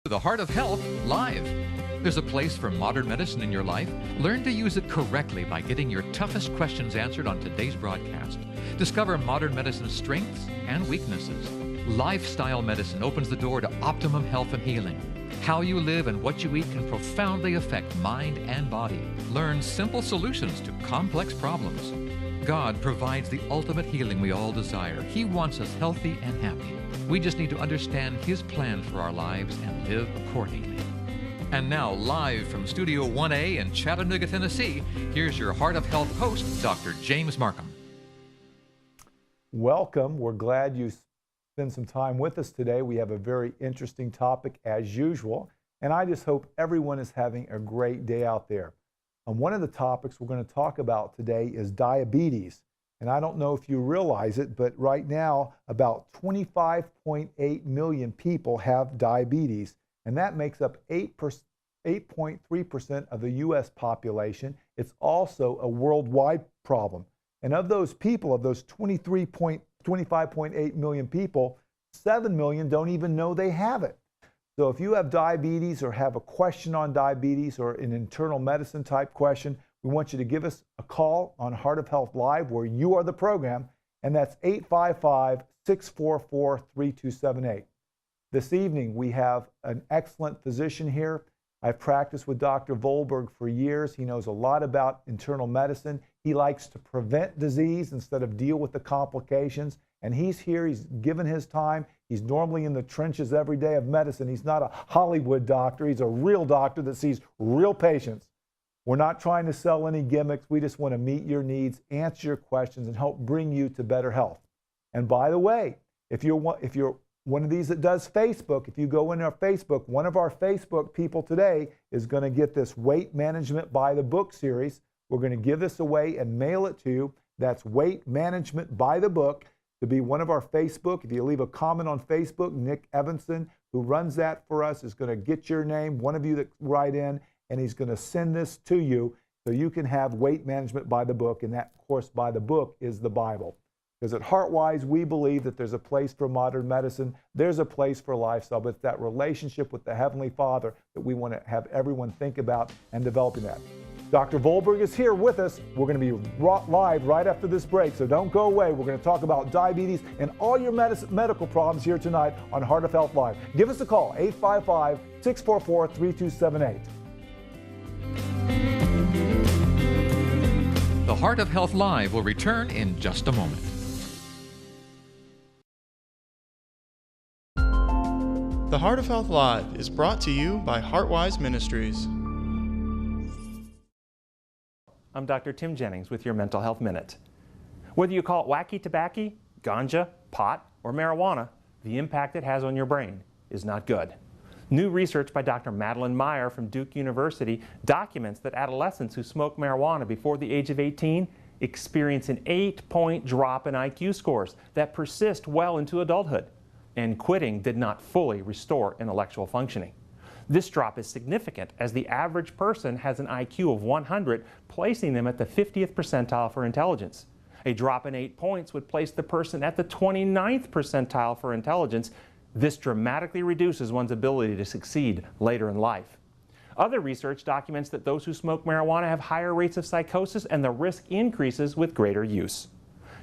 The Heart of Health Live. There's a place for modern medicine in your life. Learn to use it correctly by getting your toughest questions answered on today's broadcast. Discover modern medicine's strengths and weaknesses. Lifestyle medicine opens the door to optimum health and healing. How you live and what you eat can profoundly affect mind and body. Learn simple solutions to complex problems. God provides the ultimate healing we all desire. He wants us healthy and happy. We just need to understand His plan for our lives and live accordingly. And now, live from Studio 1A in Chattanooga, Tennessee, here's your Heart of Health host, Dr. James Marcum. Welcome. We're glad you spend some time with us today. We have a very interesting topic as usual, and I just hope everyone is having a great day out there. And one of the topics we're going to talk about today is diabetes. And I don't know if you realize it, but right now about 25.8 million people have diabetes, and that makes up 8.3% of the U.S. population. It's also a worldwide problem. And of those people, of those 25.8 million people, 7 million don't even know they have it. So if you have diabetes or have a question on diabetes or an internal medicine type question, we want you to give us a call on Heart of Health Live, where you are the program, and that's 855-644-3278. This evening, we have an excellent physician here. I've practiced with Dr. Vollberg for years. He knows a lot about internal medicine. He likes to prevent disease instead of deal with the complications. And he's here, he's given his time. He's normally in the trenches every day of medicine. He's not a Hollywood doctor. He's a real doctor that sees real patients. We're not trying to sell any gimmicks. We just want to meet your needs, answer your questions, and help bring you to better health. And by the way, if you're one of these that does Facebook, if you go in our Facebook, one of our Facebook people today is going to get this Weight Management by the Book series. We're going to give this away and mail it to you. That's Weight Management by the Book, to be one of our Facebook. If you leave a comment on Facebook, Nick Evanson, who runs that for us, is going to get your name, one of you that write in, and he's going to send this to you so you can have Weight Management by the Book. And that, of course, by the book is the Bible. Because at HeartWise, we believe that there's a place for modern medicine, there's a place for lifestyle, but it's that relationship with the Heavenly Father that we want to have everyone think about and developing that. Dr. Vollberg is here with us. We're going to be live right after this break, so don't go away. We're going to talk about diabetes and all your medical problems here tonight on Heart of Health Live. Give us a call, 855-644-3278. The Heart of Health Live will return in just a moment. The Heart of Health Live is brought to you by HeartWise Ministries. I'm Dr. Tim Jennings with your Mental Health Minute. Whether you call it wacky tobacco, ganja, pot, or marijuana, the impact it has on your brain is not good. New research by Dr. Madeline Meyer from Duke University documents that adolescents who smoke marijuana before the age of 18 experience an 8-point drop in IQ scores that persist well into adulthood, and quitting did not fully restore intellectual functioning. This drop is significant as the average person has an IQ of 100, placing them at the 50th percentile for intelligence. A drop in 8 points would place the person at the 29th percentile for intelligence. This dramatically reduces one's ability to succeed later in life. Other research documents that those who smoke marijuana have higher rates of psychosis, and the risk increases with greater use.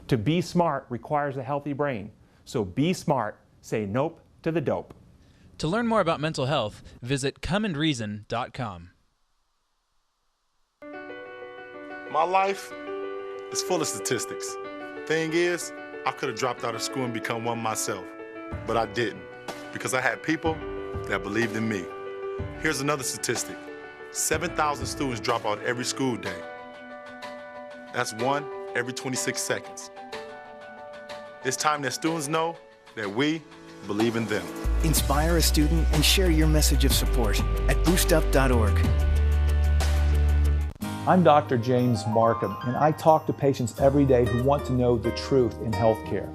To be smart requires a healthy brain. So be smart. Say nope to the dope. To learn more about mental health, visit comeandreason.com. My life is full of statistics. Thing is, I could have dropped out of school and become one myself, but I didn't, because I had people that believed in me. Here's another statistic. 7,000 students drop out every school day. That's one every 26 seconds. It's time that students know that we believe in them. Inspire a student and share your message of support at boostup.org. I'm Dr. James Marcum, and I talk to patients every day who want to know the truth in healthcare.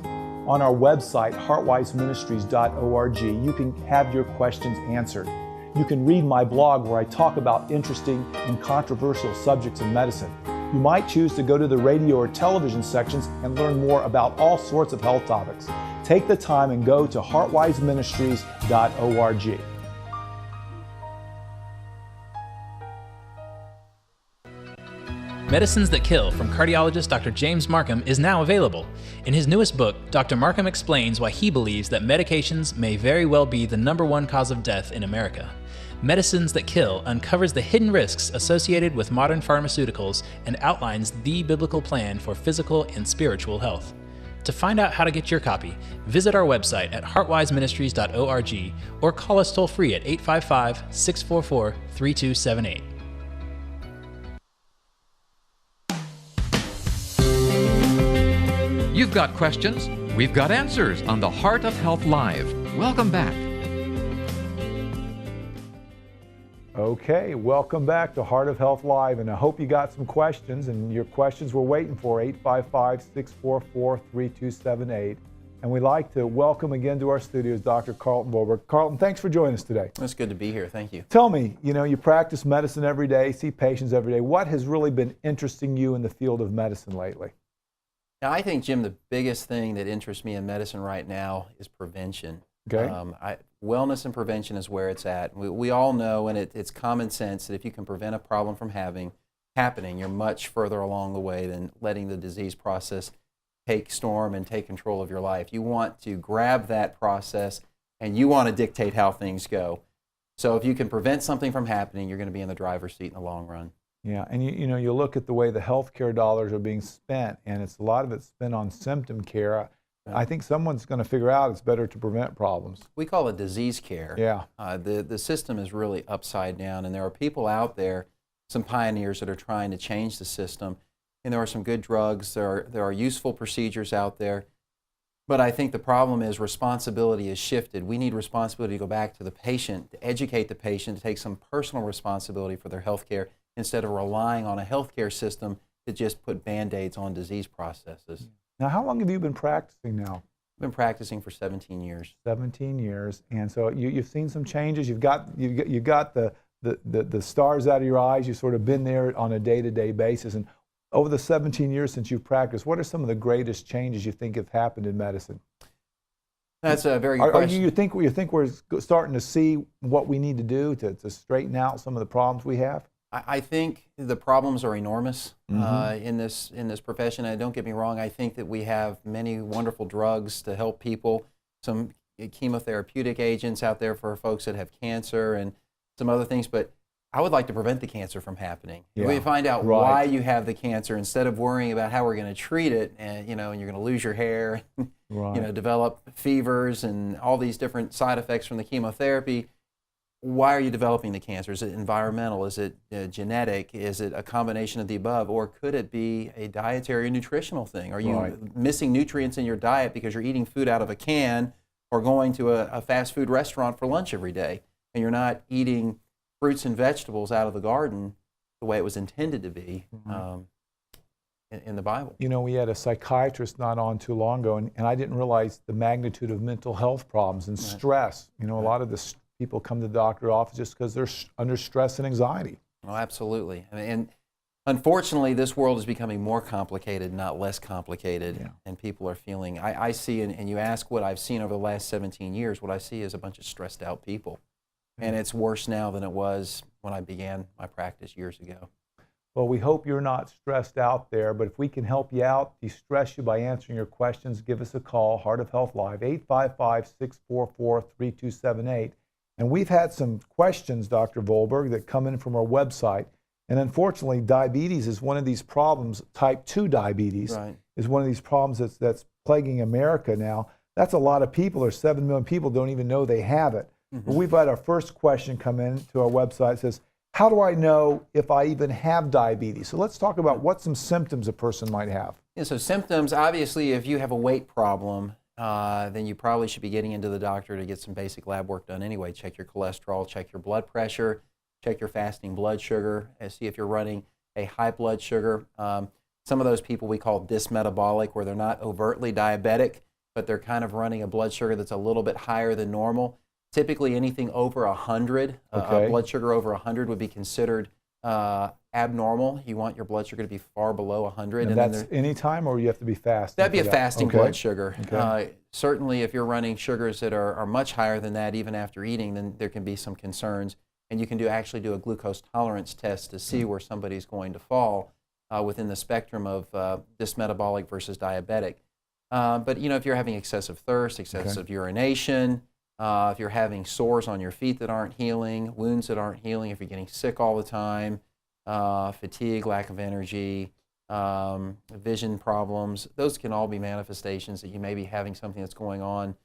On our website, heartwiseministries.org, you can have your questions answered. You can read my blog where I talk about interesting and controversial subjects in medicine. You might choose to go to the radio or television sections and learn more about all sorts of health topics. Take the time and go to heartwiseministries.org. Medicines That Kill from cardiologist Dr. James Marcum is now available. In his newest book, Dr. Marcum explains why he believes that medications may very well be the #1 cause of death in America. Medicines That Kill uncovers the hidden risks associated with modern pharmaceuticals and outlines the biblical plan for physical and spiritual health. To find out how to get your copy, visit our website at heartwiseministries.org or call us toll-free at 855-644-3278. You've got questions, we've got answers on the Heart of Health Live. Welcome back. Okay, welcome back to Heart of Health Live, and I hope you got some questions, and your questions we're waiting for, 855-644-3278. And we'd like to welcome again to our studios Dr. Carlton Vollberg. Carlton, thanks for joining us today. It's good to be here. Thank you. Tell me, you practice medicine every day, see patients every day. What has really been interesting you in the field of medicine lately? Now, I think, Jim, the biggest thing that interests me in medicine right now is prevention. Okay. Wellness and prevention is where it's at. We all know, and it's common sense, that if you can prevent a problem from happening, you're much further along the way than letting the disease process take storm and take control of your life. You want to grab that process, and you want to dictate how things go. So if you can prevent something from happening, you're going to be in the driver's seat in the long run. Yeah, and you look at the way the healthcare dollars are being spent, and it's a lot of it's spent on symptom care. I think someone's going to figure out it's better to prevent problems. We call it disease care. Yeah. The system is really upside down, and there are people out there, some pioneers that are trying to change the system, and there are some good drugs, there are useful procedures out there, but I think the problem is responsibility is shifted. We need responsibility to go back to the patient, to educate the patient, to take some personal responsibility for their health care, instead of relying on a healthcare system to just put Band-Aids on disease processes. Now, how long have you been practicing now? I've been practicing for 17 years. 17 years, and so you've seen some changes. You've got the stars out of your eyes. You've sort of been there on a day-to-day basis. And over the 17 years since you've practiced, what are some of the greatest changes you think have happened in medicine? That's a very good question. You think we're starting to see what we need to do to straighten out some of the problems we have? I think the problems are enormous in this profession. And don't get me wrong, I think that we have many wonderful drugs to help people, some chemotherapeutic agents out there for folks that have cancer and some other things, but I would like to prevent the cancer from happening. Yeah, we find out why you have the cancer instead of worrying about how we're going to treat it, and and you're going to lose your hair, develop fevers and all these different side effects from the chemotherapy. Why are you developing the cancer? Is it environmental? Is it genetic? Is it a combination of the above? Or could it be a dietary or nutritional thing? Are you missing nutrients in your diet because you're eating food out of a can or going to a fast food restaurant for lunch every day, and you're not eating fruits and vegetables out of the garden the way it was intended to be in the Bible? We had a psychiatrist not on too long ago, and I didn't realize the magnitude of mental health problems and stress. A lot of this people come to the doctor's office just because they're under stress and anxiety. Oh, absolutely. And unfortunately, this world is becoming more complicated, not less complicated, and people are feeling, I see, and you ask what I've seen over the last 17 years, what I see is a bunch of stressed out people. And it's worse now than it was when I began my practice years ago. Well, we hope you're not stressed out there, but if we can help you out, de-stress you by answering your questions, give us a call, Heart of Health Live, 855-644-3278. And we've had some questions, Dr. Vollberg, that come in from our website. And unfortunately, diabetes is one of these problems. Type 2 diabetes is one of these problems that's plaguing America now. That's a lot of people, or 7 million people don't even know they have it. But we've had our first question come in to our website. It says, how do I know if I even have diabetes? So let's talk about what some symptoms a person might have. Yeah, so symptoms, obviously, if you have a weight problem, then you probably should be getting into the doctor to get some basic lab work done anyway. Check your cholesterol, check your blood pressure, check your fasting blood sugar, and see if you're running a high blood sugar. Some of those people we call dysmetabolic, where they're not overtly diabetic, but they're kind of running a blood sugar that's a little bit higher than normal. Typically anything over 100, blood sugar over 100 would be considered abnormal. You want your blood sugar to be far below 100. And that's any time, or you have to be fasting? That'd be a fasting blood sugar. Certainly if you're running sugars that are much higher than that even after eating, then there can be some concerns. And you can actually do a glucose tolerance test to see where somebody's going to fall. within the spectrum of dysmetabolic versus diabetic. But if you're having excessive thirst, excessive urination, if you're having sores on your feet that aren't healing, wounds that aren't healing, if you're getting sick all the time, fatigue, lack of energy, vision problems, those can all be manifestations that you may be having something that's going on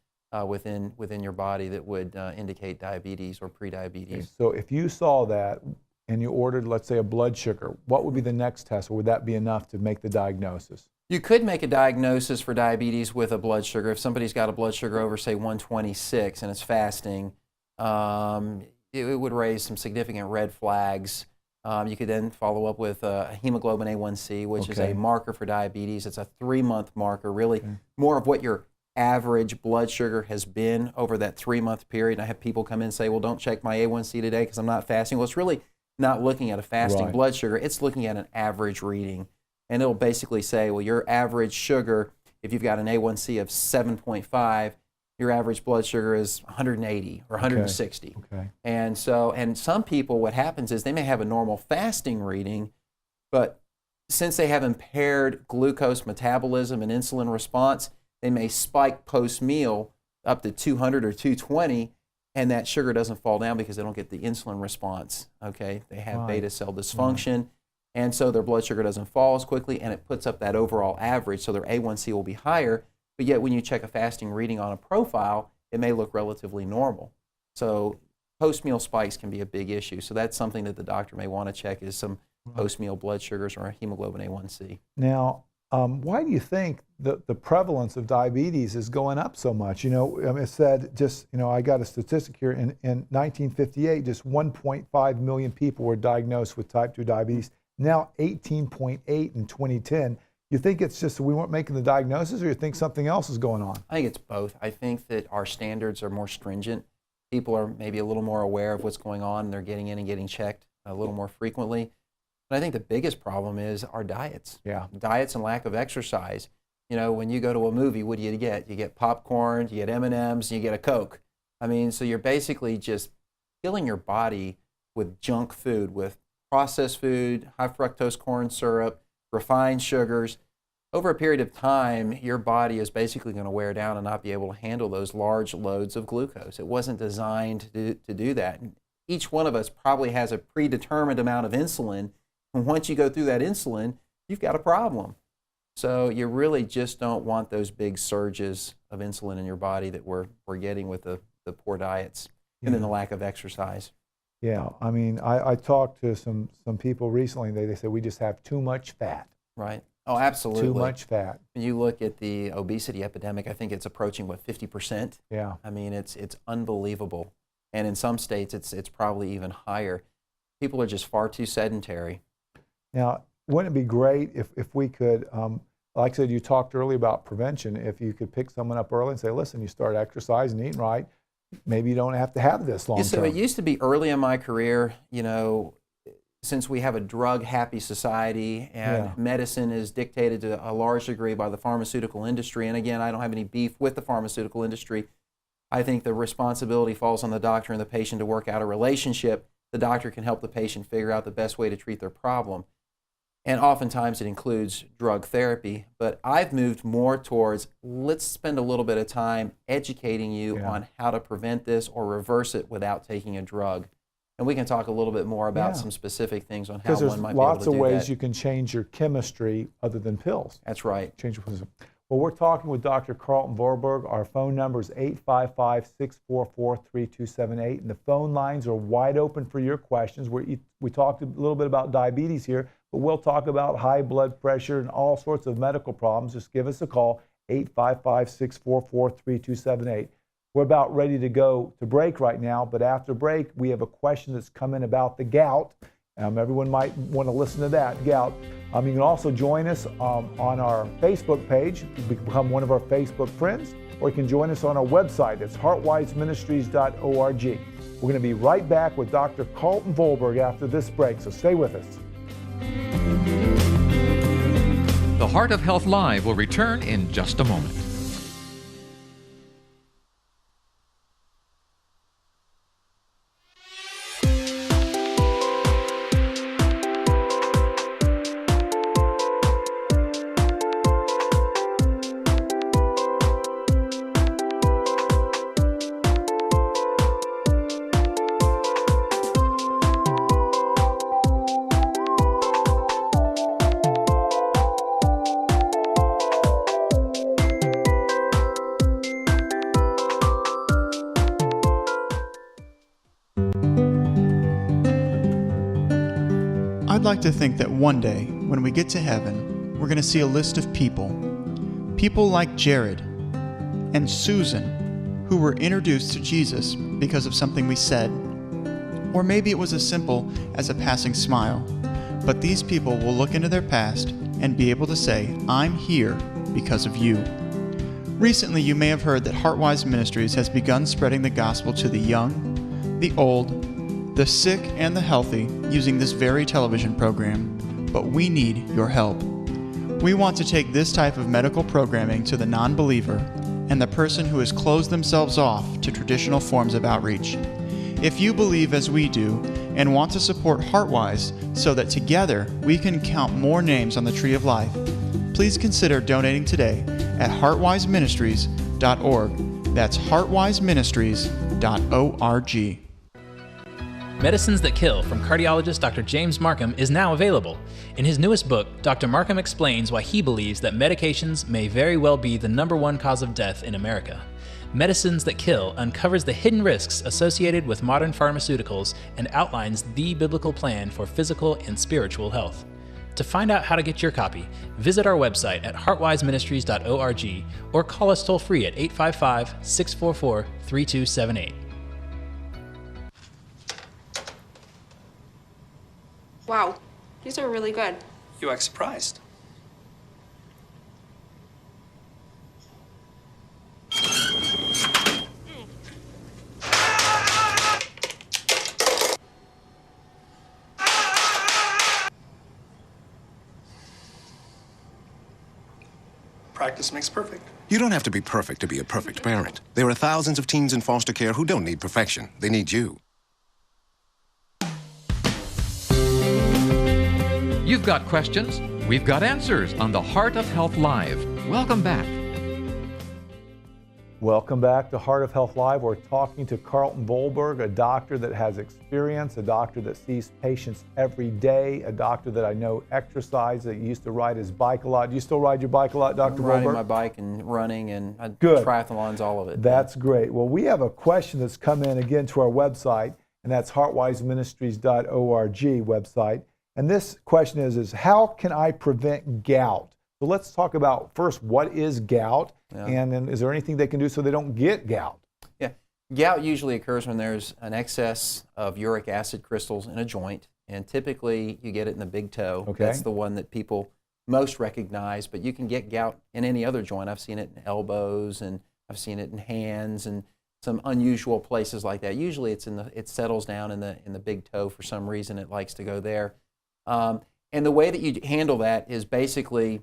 within your body that would indicate diabetes or prediabetes. Okay, so if you saw that and you ordered, let's say, a blood sugar, what would be the next test, or would that be enough to make the diagnosis? You could make a diagnosis for diabetes with a blood sugar. If somebody's got a blood sugar over, say, 126 and it's fasting, it would raise some significant red flags. You could then follow up with a hemoglobin A1C, which is a marker for diabetes. It's a 3-month marker, really more of what your average blood sugar has been over that 3-month period. I have people come in and say, well, don't check my A1C today because I'm not fasting. Well, it's really not looking at a fasting blood sugar. It's looking at an average reading. And it'll basically say, well, your average sugar, if you've got an A1C of 7.5, your average blood sugar is 180 or 160. And some people, what happens is they may have a normal fasting reading, but since they have impaired glucose metabolism and insulin response, they may spike post-meal up to 200 or 220, and that sugar doesn't fall down because they don't get the insulin response. They have beta cell dysfunction, and so their blood sugar doesn't fall as quickly, and it puts up that overall average, so their A1C will be higher. But yet when you check a fasting reading on a profile, it may look relatively normal. So post-meal spikes can be a big issue. So that's something that the doctor may want to check, is some post-meal blood sugars or a hemoglobin A1C. Now, why do you think the prevalence of diabetes is going up so much? It said just, I got a statistic here, in 1958, just 1.5 million people were diagnosed with type 2 diabetes. Now 18.8 in 2010. You think it's just we weren't making the diagnosis, or you think something else is going on? I think it's both. I think that our standards are more stringent. People are maybe a little more aware of what's going on, and they're getting in and getting checked a little more frequently. But I think the biggest problem is our diets. Diets and lack of exercise. When you go to a movie, what do you get? You get popcorn, you get M&Ms, you get a Coke. So you're basically just filling your body with junk food, with processed food, high fructose corn syrup, refined sugars. Over a period of time, your body is basically going to wear down and not be able to handle those large loads of glucose. It wasn't designed to do that. And each one of us probably has a predetermined amount of insulin, and once you go through that insulin, you've got a problem. So you really just don't want those big surges of insulin in your body that we're getting with the poor diets and then the lack of exercise. Yeah, I talked to some people recently, and they said we just have too much fat. Right. Oh, absolutely. Too much fat. When you look at the obesity epidemic, I think it's approaching, 50%? Yeah. It's unbelievable. And in some states, it's probably even higher. People are just far too sedentary. Now, wouldn't it be great if we could, like I said, you talked earlier about prevention, if you could pick someone up early and say, listen, you start exercising, eating right, maybe you don't have to have this long term. So it used to be early in my career, since we have a drug-happy society and medicine is dictated to a large degree by the pharmaceutical industry, and again, I don't have any beef with the pharmaceutical industry, I think the responsibility falls on the doctor and the patient to work out a relationship. The doctor can help the patient figure out the best way to treat their problem. And oftentimes it includes drug therapy, but I've moved more towards, let's spend a little bit of time educating you on how to prevent this or reverse it without taking a drug. And we can talk a little bit more about some specific things on how one might be able to do that. Because there's lots of ways you can change your chemistry other than pills. That's right. Change your pills. Well, we're talking with Dr. Carlton Vollberg. Our phone number is 855-644-3278, and the phone lines are wide open for your questions. We talked a little bit about diabetes here, but we'll talk about high blood pressure and all sorts of medical problems. Just give us a call, 855-644-3278. We're about ready to go to break right now, but after break, we have a question that's come in about the gout. Everyone might want to listen to that, gout. You can also join us on our Facebook page. Become one of our Facebook friends, or you can join us on our website. It's heartwiseministries.org. We're going to be right back with Dr. Carlton Vollberg after this break, so stay with us. The Heart of Health Live will return in just a moment. I'd like to think that one day, when we get to heaven, we're going to see a list of people. People like Jared and Susan, who were introduced to Jesus because of something we said. Or maybe it was as simple as a passing smile. But these people will look into their past and be able to say, I'm here because of you. Recently, you may have heard that Heartwise Ministries has begun spreading the gospel to the young, the old, the sick, and the healthy using this very television program. But we need your help. We want to take this type of medical programming to the non-believer and the person who has closed themselves off to traditional forms of outreach. If you believe as we do and want to support Heartwise so that together we can count more names on the Tree of Life, please consider donating today at heartwiseministries.org. That's heartwiseministries.org. Medicines That Kill from cardiologist Dr. James Marcum is now available. In his newest book, Dr. Marcum explains why he believes that medications may very well be the #1 cause of death in America. Medicines That Kill uncovers the hidden risks associated with modern pharmaceuticals and outlines the biblical plan for physical and spiritual health. To find out how to get your copy, visit our website at heartwiseministries.org or call us toll-free at 855-644-3278. Wow, these are really good. You act surprised. Practice makes perfect. You don't have to be perfect to be a perfect parent. There are thousands of teens in foster care who don't need perfection. They need you. You've got questions, we've got answers on the Heart of Health Live. Welcome back. Welcome back to Heart of Health Live. We're talking to Carlton Vollberg, a doctor that has experience, a doctor that sees patients every day, a doctor that I know exercises, that used to ride his bike a lot. Do you still ride your bike a lot, Dr. I'm Vollberg? riding my bike and running and Good. triathlons, all of it. That's great. Well, we have a question that's come in again to our website, and that's heartwiseministries.org website. And this question is how can I prevent gout? So let's talk about first, what is gout? Yeah. And then is there anything they can do so they don't get gout? Yeah, gout usually occurs when there's an excess of uric acid crystals in a joint, and typically you get it in the big toe. Okay. That's the one that people most recognize, but you can get gout in any other joint. I've seen it in elbows, and I've seen it in hands, and some unusual places like that. Usually it settles down in the big toe for some reason. It likes to go there. And the way that you handle that is basically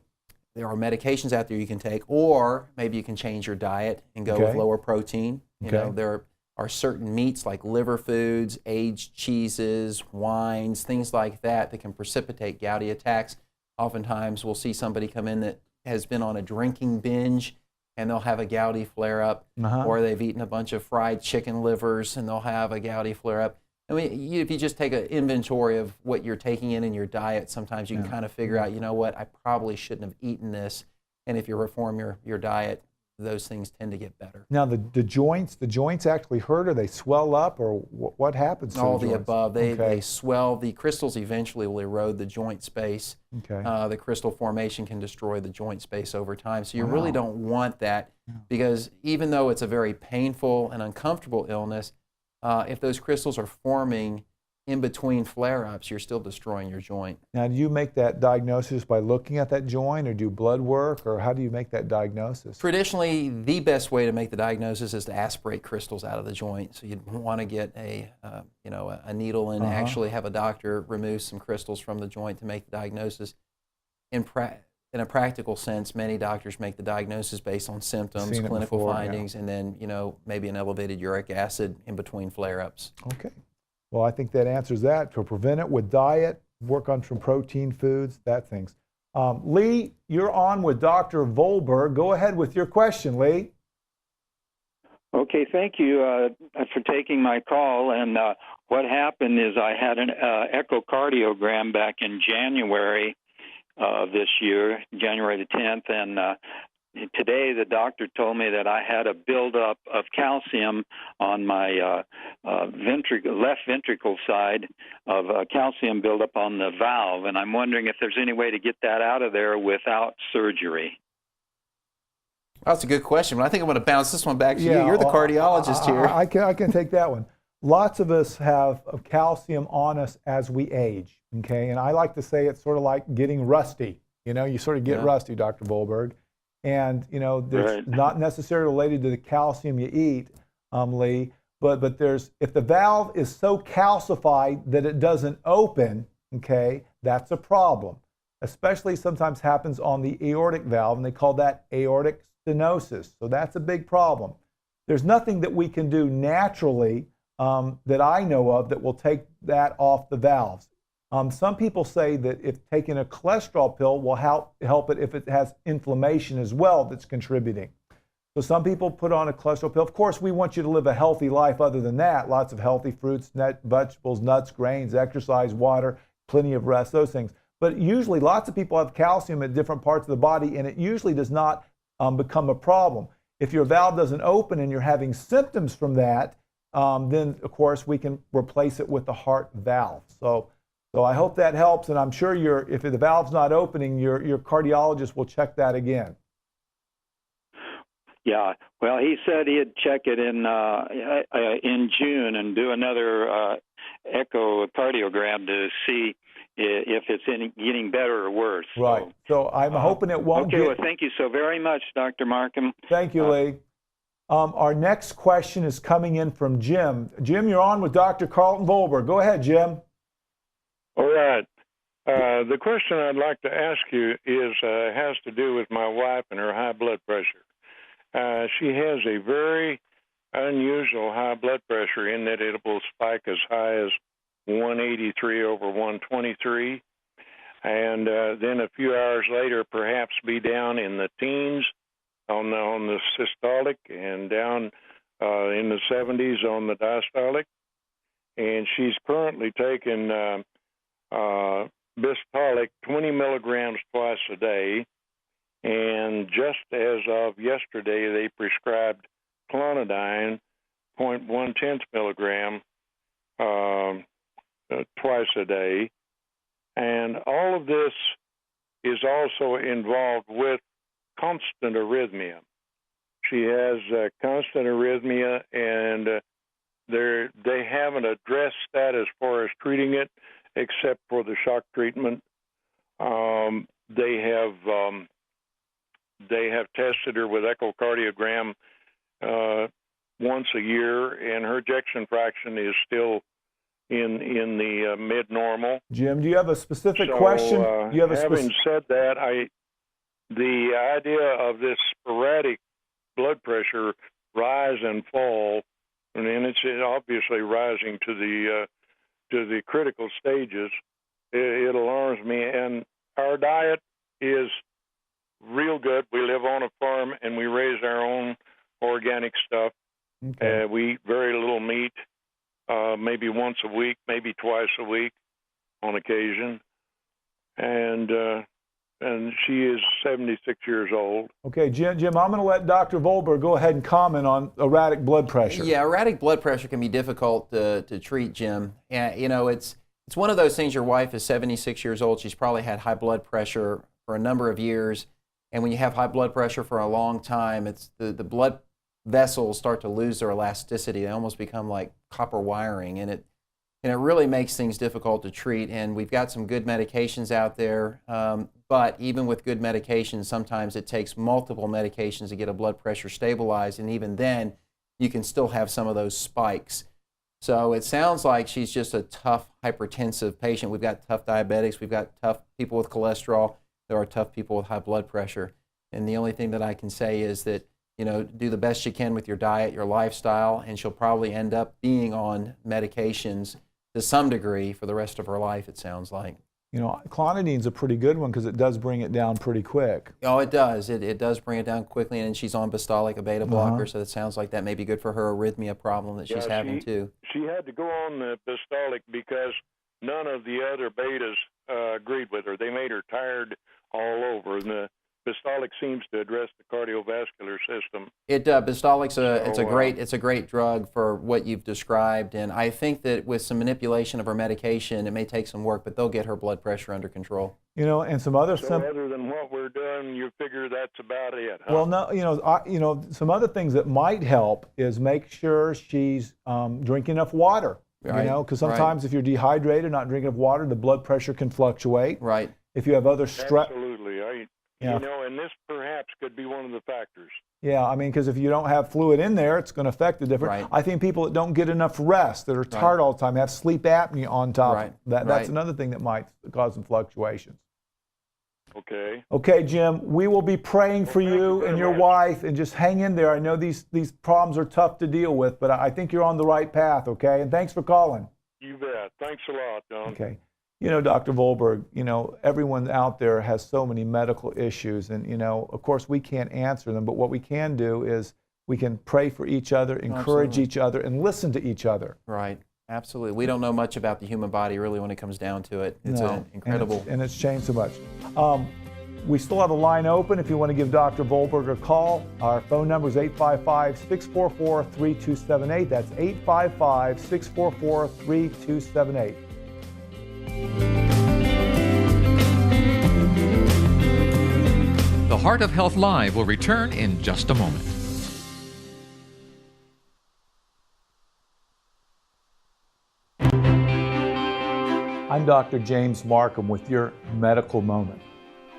there are medications out there you can take, or maybe you can change your diet and go with lower protein. You know, there are certain meats like liver foods, aged cheeses, wines, things like that can precipitate gouty attacks. Oftentimes we'll see somebody come in that has been on a drinking binge and they'll have a gouty flare-up, or they've eaten a bunch of fried chicken livers and they'll have a gouty flare-up. I mean, if you just take an inventory of what you're taking in your diet, sometimes you can kind of figure out, you know what, I probably shouldn't have eaten this. And if you reform your diet, those things tend to get better. Now, the joints actually hurt, or they swell up, or what happens to all the the joints? above. They swell. The crystals eventually will erode the joint space. The crystal formation can destroy the joint space over time. So you really don't want that, because even though it's a very painful and uncomfortable illness, if those crystals are forming in between flare-ups, you're still destroying your joint. Now, do you make that diagnosis by looking at that joint, or do blood work, or how do you make that diagnosis? Traditionally, the best way to make the diagnosis is to aspirate crystals out of the joint. So you'd want to get a needle and actually have a doctor remove some crystals from the joint to make the diagnosis. In a practical sense, many doctors make the diagnosis based on symptoms, clinical findings, and then maybe an elevated uric acid in between flare-ups. Okay. Well, I think that answers that. To prevent it with diet, work on some protein foods, that things. Lee, you're on with Dr. Vollberg. Go ahead with your question, Lee. Okay, thank you for taking my call. And what happened is I had an echocardiogram back in January of this year, January the 10th, and today the doctor told me that I had a buildup of calcium on my left ventricle side of calcium buildup on the valve, and I'm wondering if there's any way to get that out of there without surgery. That's a good question, but I think I'm going to bounce this one back to you. You're the cardiologist here. I can take that one. Lots of us have calcium on us as we age, okay? And I like to say it's sort of like getting rusty. You know, you sort of get rusty, Dr. Vollberg. And, you know, there's not necessarily related to the calcium you eat, Lee, but there's, if the valve is so calcified that it doesn't open, okay, that's a problem. Especially sometimes happens on the aortic valve, and they call that aortic stenosis. So that's a big problem. There's nothing that we can do naturally that I know of that will take that off the valves. Some people say that if taking a cholesterol pill will help it if it has inflammation as well that's contributing. So some people put on a cholesterol pill. Of course, we want you to live a healthy life other than that. Lots of healthy fruits, vegetables, nuts, grains, exercise, water, plenty of rest, those things. But usually lots of people have calcium at different parts of the body, and it usually does not become a problem. If your valve doesn't open and you're having symptoms from that, then of course we can replace it with the heart valve. So I hope that helps, and I'm sure if the valve's not opening, your cardiologist will check that again. Yeah, well, he said he'd check it in June and do another echocardiogram to see if it's getting better or worse. Right. So I'm hoping it won't. Okay. Well, thank you so very much, Dr. Marcum. Thank you, Lee. Our next question is coming in from Jim. Jim, you're on with Dr. Carlton Vollberg. Go ahead, Jim. All right. The question I'd like to ask you has to do with my wife and her high blood pressure. She has a very unusual high blood pressure in that it will spike as high as 183 over 123, and then a few hours later perhaps be down in the teens on the systolic and down in the 70s on the diastolic. And she's currently taking Bistolic 20 milligrams twice a day. And just as of yesterday, they prescribed clonidine 0.1 milligram twice a day. And all of this is also involved with constant arrhythmia. She has constant arrhythmia, and they haven't addressed that as far as treating it, except for the shock treatment. They have tested her with echocardiogram once a year, and her ejection fraction is still in the mid-normal. Jim, do you have a specific question? Having said that, the idea of this sporadic blood pressure rise and fall, and it's obviously rising to the critical stages, it alarms me. And our diet is real good. We live on a farm, and we raise our own organic stuff. Okay. We eat very little meat, maybe once a week, maybe twice a week on occasion. And she is 76 years old. Okay, Jim, I'm going to let Dr. Vollberg go ahead and comment on erratic blood pressure. Yeah, erratic blood pressure can be difficult to treat, Jim. And, you know, it's one of those things. Your wife is 76 years old. She's probably had high blood pressure for a number of years. And when you have high blood pressure for a long time, it's the blood vessels start to lose their elasticity. They almost become like copper wiring, and it really makes things difficult to treat. And we've got some good medications out there, but even with good medications, sometimes it takes multiple medications to get a blood pressure stabilized, and even then, you can still have some of those spikes. So it sounds like she's just a tough hypertensive patient. We've got tough diabetics, we've got tough people with cholesterol, there are tough people with high blood pressure. And the only thing that I can say is that, you know, do the best you can with your diet, your lifestyle, and she'll probably end up being on medications to some degree for the rest of her life, it sounds like. You know, clonidine's a pretty good one because it does bring it down pretty quick. Oh, it does. It does bring it down quickly, and she's on Bistolic, a beta blocker, so it sounds like that may be good for her arrhythmia problem that she's having too. She had to go on the Bistolic because none of the other betas agreed with her. They made her tired all over, and Bistolic seems to address the cardiovascular system. Bistolic's it's a great drug for what you've described, and I think that with some manipulation of her medication, it may take some work, but they'll get her blood pressure under control. You know, and some other other than what we're doing, you figure that's about it, huh? Well, no, some other things that might help is make sure she's drinking enough water. Right. You know, because sometimes if you're dehydrated, not drinking enough water, the blood pressure can fluctuate. Right. If you have other stress. Absolutely. Yeah. You know, and this perhaps could be one of the factors. Yeah, I mean, because if you don't have fluid in there, it's going to affect the difference. Right. I think people that don't get enough rest, that are tired all the time, have sleep apnea on top. Right. That's another thing that might cause some fluctuations. Okay. Okay, Jim, we will be praying for you and your wife, and just hang in there. I know these problems are tough to deal with, but I think you're on the right path, okay? And thanks for calling. You bet. Thanks a lot, Don. Okay. You know, Dr. Vollberg, you know, everyone out there has so many medical issues, and, you know, of course we can't answer them, but what we can do is we can pray for each other, encourage each other, and listen to each other. Right. Absolutely. We don't know much about the human body, really, when it comes down to it. It's an incredible... And it's changed so much. We still have a line open if you want to give Dr. Vollberg a call. Our phone number is 855-644-3278. That's 855-644-3278. The Heart of Health Live will return in just a moment. I'm Dr. James Marcum with your medical moment.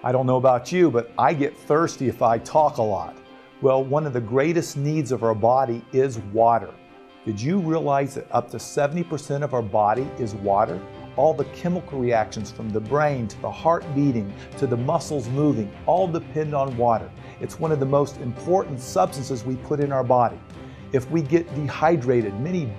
I don't know about you, but I get thirsty if I talk a lot. Well, one of the greatest needs of our body is water. Did you realize that up to 70% of our body is water? All the chemical reactions from the brain to the heart beating to the muscles moving all depend on water. It's one of the most important substances we put in our body. If we get dehydrated, many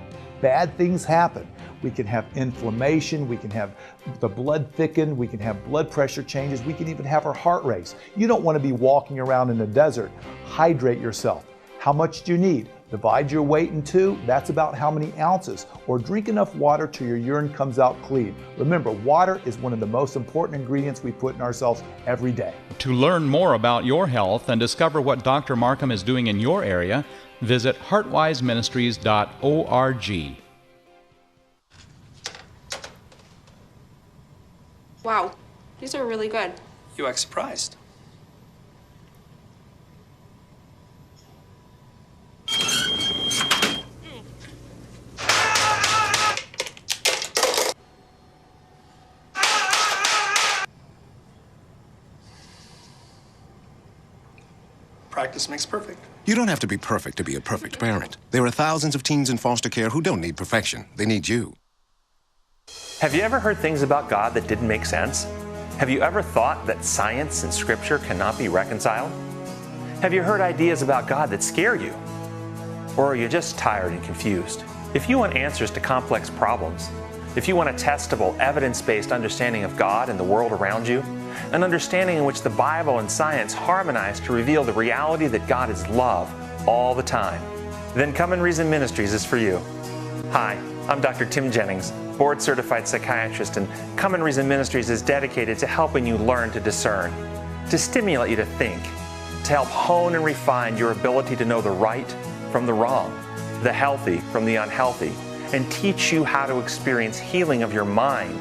bad things happen. We can have inflammation, we can have the blood thickened, we can have blood pressure changes, we can even have our heart race. You don't want to be walking around in the desert. Hydrate yourself. How much do you need? Divide your weight in two, that's about how many ounces. Or drink enough water till your urine comes out clean. Remember, water is one of the most important ingredients we put in ourselves every day. To learn more about your health and discover what Dr. Marcum is doing in your area, visit heartwiseministries.org. Wow, these are really good. You act surprised. Practice makes perfect. You don't have to be perfect to be a perfect parent. There are thousands of teens in foster care who don't need perfection. They need you. Have you ever heard things about God that didn't make sense? Have you ever thought that science and Scripture cannot be reconciled? Have you heard ideas about God that scare you? Or are you just tired and confused? If you want answers to complex problems, if you want a testable, evidence-based understanding of God and the world around you, an understanding in which the Bible and science harmonize to reveal the reality that God is love all the time, then Come and Reason Ministries is for you. Hi, I'm Dr. Tim Jennings, board-certified psychiatrist, and Come and Reason Ministries is dedicated to helping you learn to discern, to stimulate you to think, to help hone and refine your ability to know the right from the wrong, the healthy from the unhealthy, and teach you how to experience healing of your mind,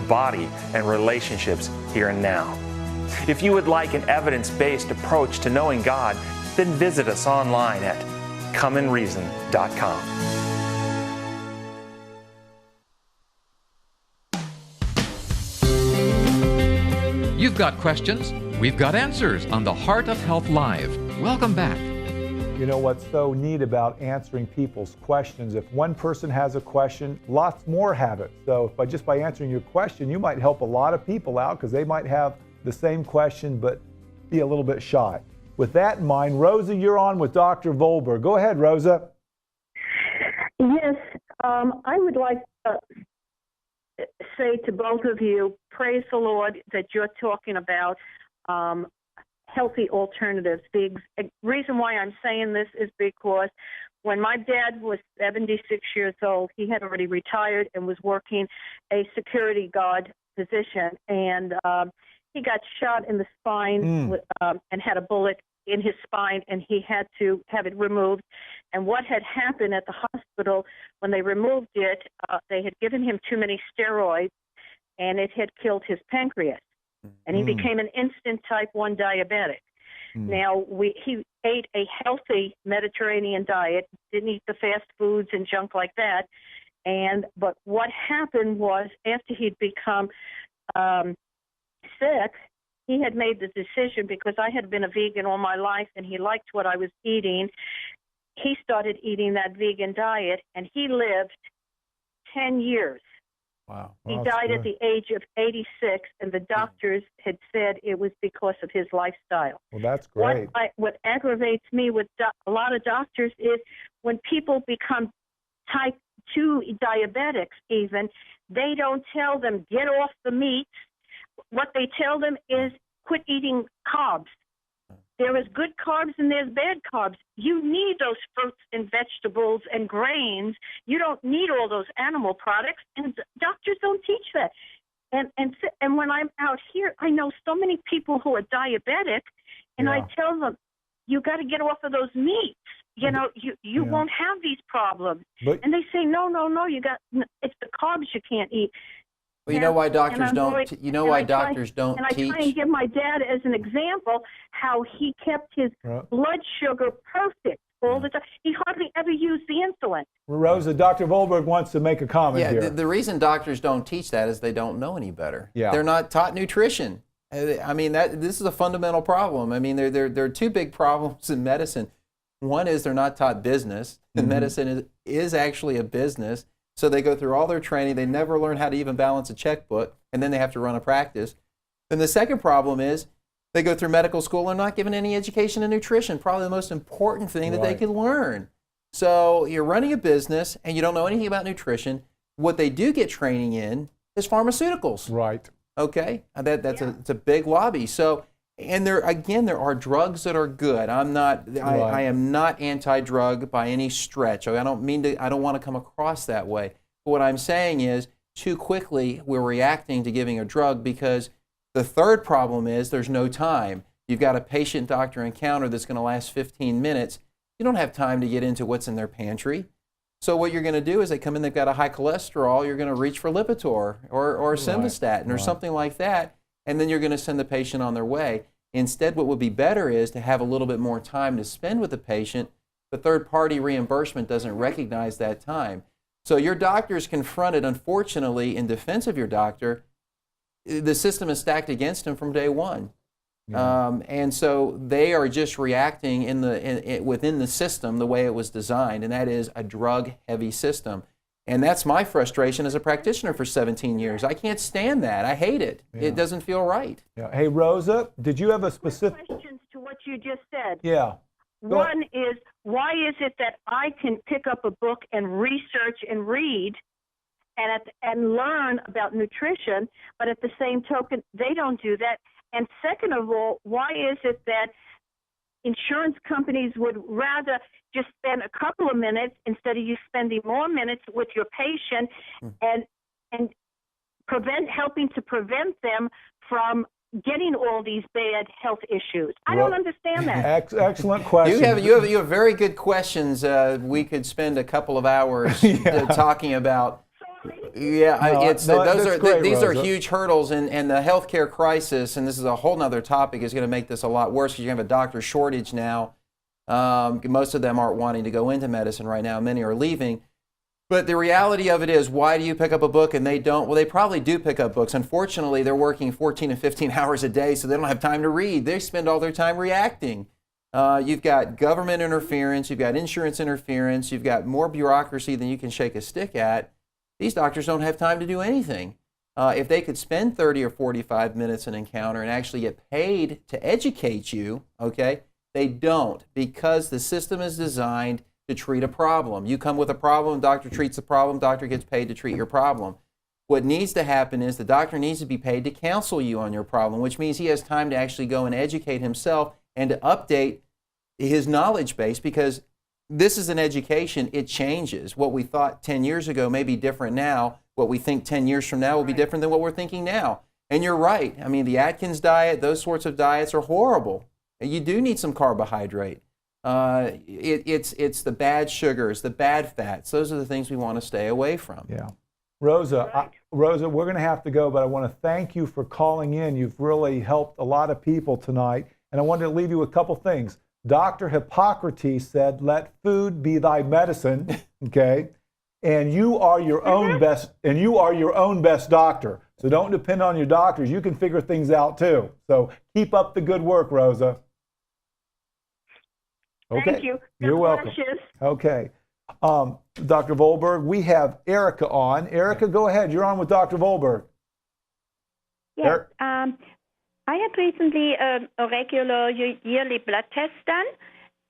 body, and relationships here and now. If you would like an evidence-based approach to knowing God, then visit us online at comeandreason.com. You've got questions, we've got answers on the Heart of Health Live. Welcome back. You know what's so neat about answering people's questions? If one person has a question, lots more have it. So just by answering your question, you might help a lot of people out because they might have the same question but be a little bit shy. With that in mind, Rosa, you're on with Dr. Vollberg. Go ahead, Rosa. Yes, I would like to say to both of you, praise the Lord that you're talking about healthy alternatives. The reason why I'm saying this is because when my dad was 76 years old, he had already retired and was working a security guard position. And he got shot in the spine and had a bullet in his spine, and he had to have it removed. And what had happened at the hospital when they removed it, they had given him too many steroids, and it had killed his pancreas. And he became an instant type 1 diabetic. Now, he ate a healthy Mediterranean diet, didn't eat the fast foods and junk like that. But what happened was, after he'd become sick, he had made the decision, because I had been a vegan all my life and he liked what I was eating. He started eating that vegan diet, and he lived 10 years. Wow. He died at the age of 86, and the doctors had said it was because of his lifestyle. Well, that's great. What aggravates me with a lot of doctors is when people become type 2 diabetics even, they don't tell them, get off the meats. What they tell them is quit eating carbs. There is good carbs and there's bad carbs. You need those fruits and vegetables and grains. You don't need all those animal products, and doctors don't teach that. And when I'm out here, I know so many people who are diabetic, and I tell them, you got to get off of those meats. You know, you won't have these problems. And they say, no, it's the carbs you can't eat. Well, you know why doctors don't. You know why doctors don't teach. And I try and give my dad as an example how he kept his blood sugar perfect all the time. He hardly ever used the insulin. Rosa, Dr. Vollberg wants to make a comment here. Yeah, the reason doctors don't teach that is they don't know any better. Yeah. They're not taught nutrition. I mean, this is a fundamental problem. I mean, there are two big problems in medicine. One is they're not taught business, and medicine is actually a business. So they go through all their training. They never learn how to even balance a checkbook, and then they have to run a practice. And the second problem is they go through medical school and are not given any education in nutrition, probably the most important thing that they can learn. So you're running a business, and you don't know anything about nutrition. What they do get training in is pharmaceuticals. Right. Okay? It's a big lobby. So, and there are drugs that are good. I am not anti-drug by any stretch. I don't want to come across that way. But what I'm saying is, too quickly we're reacting to giving a drug, because the third problem is there's no time. You've got a patient-doctor encounter that's going to last 15 minutes. You don't have time to get into what's in their pantry. So what you're going to do is they come in, they've got a high cholesterol, you're going to reach for Lipitor or simvastatin or something like that, and then you're going to send the patient on their way. Instead, what would be better is to have a little bit more time to spend with the patient. The third-party reimbursement doesn't recognize that time. So your doctor is confronted, unfortunately, in defense of your doctor, the system is stacked against him from day one. And so they are just reacting within the system the way it was designed, and that is a drug-heavy system. And that's my frustration as a practitioner for 17 years. I can't stand that. I hate it. It doesn't feel right. Hey, Rosa, did you have a specific... questions to what you just said. Yeah. One is, why is it that I can pick up a book and research and read and learn about nutrition, but at the same token, they don't do that? And second of all, why is it that insurance companies would rather just spend a couple of minutes instead of you spending more minutes with your patient and helping to prevent them from getting all these bad health issues? I don't understand that. Excellent question. You have very good questions. We could spend a couple of hours talking about. These are huge hurdles, and the healthcare crisis, and this is a whole nother topic, is going to make this a lot worse, because you have a doctor shortage now. Most of them aren't wanting to go into medicine right now. Many are leaving. But the reality of it is, why do you pick up a book and they don't? Well, they probably do pick up books. Unfortunately, they're working 14 and 15 hours a day, so they don't have time to read. They spend all their time reacting. You've got government interference. You've got insurance interference. You've got more bureaucracy than you can shake a stick at. These doctors don't have time to do anything. If they could spend 30 or 45 minutes an encounter and actually get paid to educate you, okay, they don't, because the system is designed to treat a problem. You come with a problem, doctor treats the problem, doctor gets paid to treat your problem. What needs to happen is the doctor needs to be paid to counsel you on your problem, which means he has time to actually go and educate himself and to update his knowledge base, because this is an education. It changes. What we thought 10 years ago may be different now. What we think 10 years from now will be different than what we're thinking now. And you're right. I mean, the Atkins diet, those sorts of diets are horrible. You do need some carbohydrate. It's the bad sugars, the bad fats. Those are the things we want to stay away from. Yeah. Rosa, Rosa, we're going to have to go, but I want to thank you for calling in. You've really helped a lot of people tonight. And I wanted to leave you with a couple things. Dr. Hippocrates said, "Let food be thy medicine." Okay? And you are your own best doctor. So don't depend on your doctors. You can figure things out too. So keep up the good work, Rosa. Okay. Thank you. You're welcome. Okay. Dr. Vollberg, we have Erica on. Erica, go ahead. You're on with Dr. Vollberg. Yes. I had recently a regular yearly blood test done,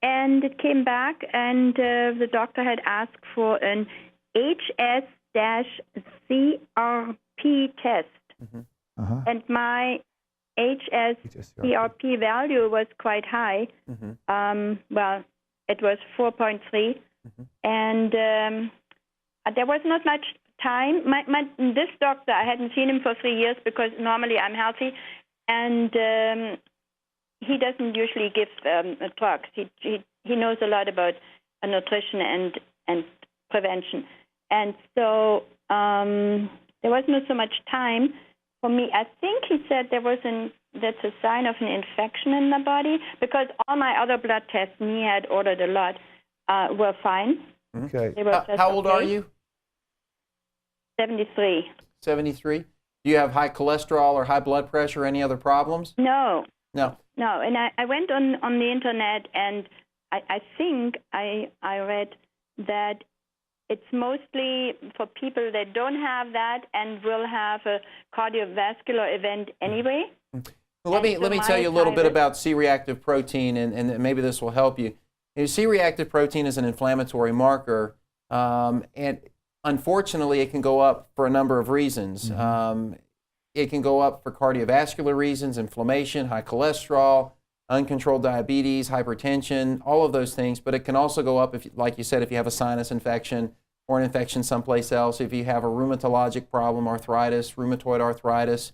and it came back, and the doctor had asked for an HS-CRP test. And my HS-CRP value was quite high. Well, it was 4.3. And there was not much time. This doctor, I hadn't seen him for 3 years because normally I'm healthy, and he doesn't usually give drugs. He knows a lot about nutrition and prevention. And so there was not so much time for me. I think he said that's a sign of an infection in the body, because all my other blood tests, and he had ordered a lot, were fine. Okay. How old are you? 73. 73. Do you have high cholesterol or high blood pressure or any other problems? No. No. No, and I went on the internet, and I think I read that it's mostly for people that don't have that and will have a cardiovascular event anyway. Well, let me tell you a little bit about C-reactive protein, and maybe this will help you. C-reactive protein is an inflammatory marker, and unfortunately, it can go up for a number of reasons. It can go up for cardiovascular reasons, inflammation, high cholesterol, uncontrolled diabetes, hypertension, all of those things. But it can also go up, if, like you said, if you have a sinus infection or an infection someplace else, if you have a rheumatologic problem, arthritis, rheumatoid arthritis,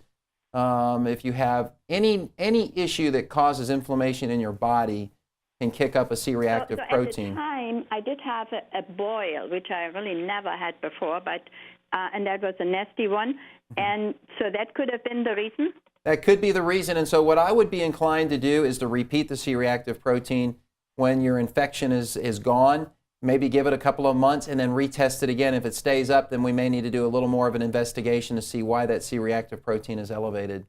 if you have any issue that causes inflammation in your body, can kick up a C-reactive protein. At the time, I did have a boil, which I really never had before, but and that was a nasty one. And so that could have been the reason? That could be the reason. And so what I would be inclined to do is to repeat the C-reactive protein when your infection is gone. Maybe give it a couple of months and then retest it again. If it stays up, then we may need to do a little more of an investigation to see why that C-reactive protein is elevated.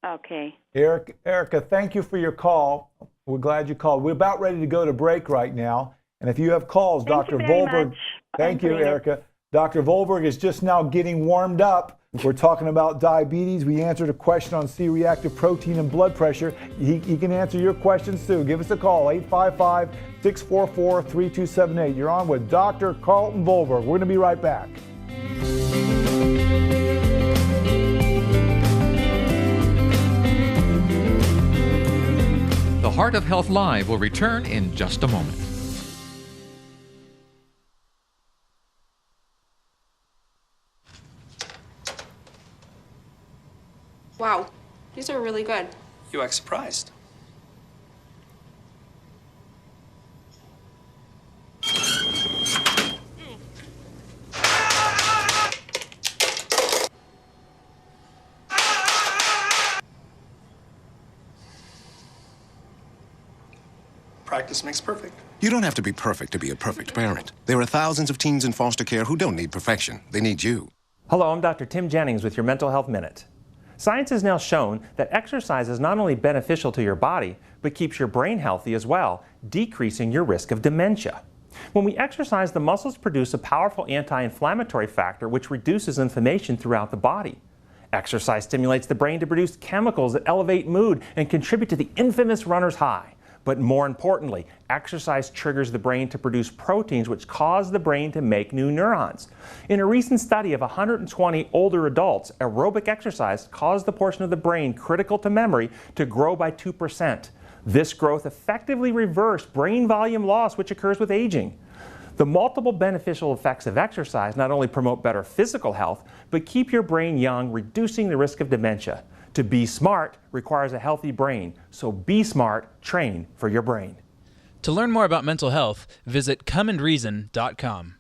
Okay. Erica, thank you for your call. We're glad you called. We're about ready to go to break right now. And if you have calls, Dr. Vollberg. Thank you, Erica. Dr. Vollberg is just now getting warmed up. We're talking about diabetes. We answered a question on C-reactive protein and blood pressure. He can answer your questions too. Give us a call, 855-644-3278. You're on with Dr. Carlton Vollberg. We're going to be right back. The Heart of Health Live will return in just a moment. Wow, these are really good. You act surprised. Practice makes perfect. You don't have to be perfect to be a perfect parent. There are thousands of teens in foster care who don't need perfection. They need you. Hello, I'm Dr. Tim Jennings with your Mental Health Minute. Science has now shown that exercise is not only beneficial to your body, but keeps your brain healthy as well, decreasing your risk of dementia. When we exercise, the muscles produce a powerful anti-inflammatory factor which reduces inflammation throughout the body. Exercise stimulates the brain to produce chemicals that elevate mood and contribute to the infamous runner's high. But more importantly, exercise triggers the brain to produce proteins which cause the brain to make new neurons. In a recent study of 120 older adults, aerobic exercise caused the portion of the brain critical to memory to grow by 2%. This growth effectively reversed brain volume loss which occurs with aging. The multiple beneficial effects of exercise not only promote better physical health, but keep your brain young, reducing the risk of dementia. To be smart requires a healthy brain, so be smart, train for your brain. To learn more about mental health, visit comeandreason.com.